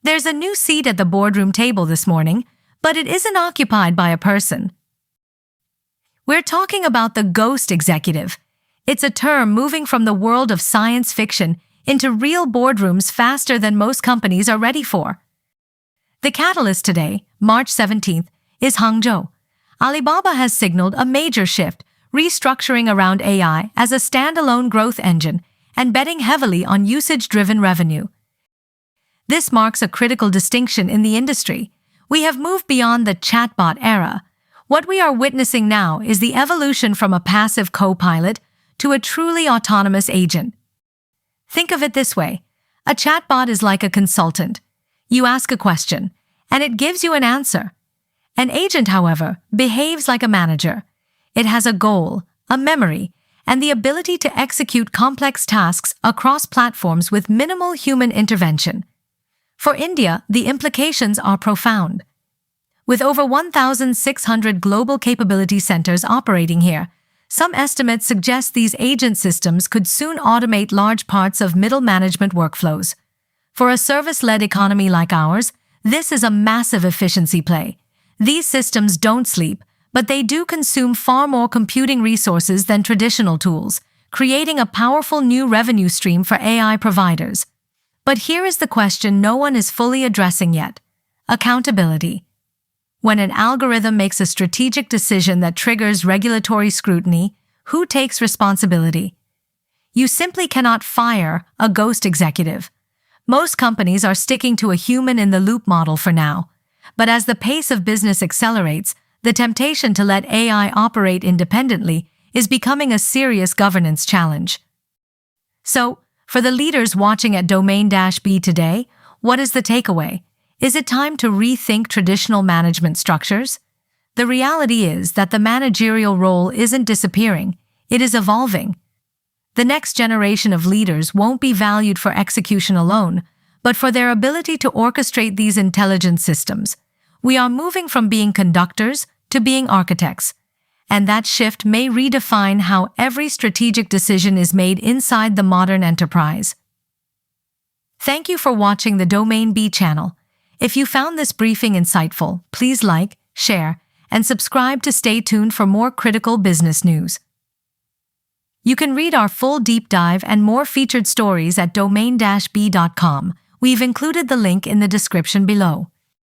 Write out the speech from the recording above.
There's a new seat at the boardroom table this morning, but it isn't occupied by a person. We're talking about the ghost executive. It's a term moving from the world of science fiction into real boardrooms faster than most companies are ready for. The catalyst today, March 17th, is Hangzhou. Alibaba has signaled a major shift, restructuring around AI as a standalone growth engine and betting heavily on usage-driven revenue. This marks a critical distinction in the industry. We have moved beyond the chatbot era. What we are witnessing now is the evolution from a passive co-pilot to a truly autonomous agent. Think of it this way. A chatbot is like a consultant. You ask a question, and it gives you an answer. An agent, however, behaves like a manager. It has a goal, a memory, and the ability to execute complex tasks across platforms with minimal human intervention. For India, the implications are profound. With over 1,600 global capability centers operating here, some estimates suggest these agent systems could soon automate large parts of middle management workflows. For a service-led economy like ours, this is a massive efficiency play. These systems don't sleep, but they do consume far more computing resources than traditional tools, creating a powerful new revenue stream for AI providers. But here is the question no one is fully addressing yet: accountability. When an algorithm makes a strategic decision that triggers regulatory scrutiny, who takes responsibility? You simply cannot fire a ghost executive. Most companies are sticking to a human-in-the-loop model for now, but as the pace of business accelerates, the temptation to let AI operate independently is becoming a serious governance challenge. So, for the leaders watching at Domain-B today, what is the takeaway? Is it time to rethink traditional management structures? The reality is that the managerial role isn't disappearing, it is evolving. The next generation of leaders won't be valued for execution alone, but for their ability to orchestrate these intelligent systems. We are moving from being conductors to being architects, and that shift may redefine how every strategic decision is made inside the modern enterprise. Thank you for watching the Domain-B channel. If you found this briefing insightful, please like, share, and subscribe to stay tuned for more critical business news. You can read our full deep dive and more featured stories at domain-b.com. We've included the link in the description below.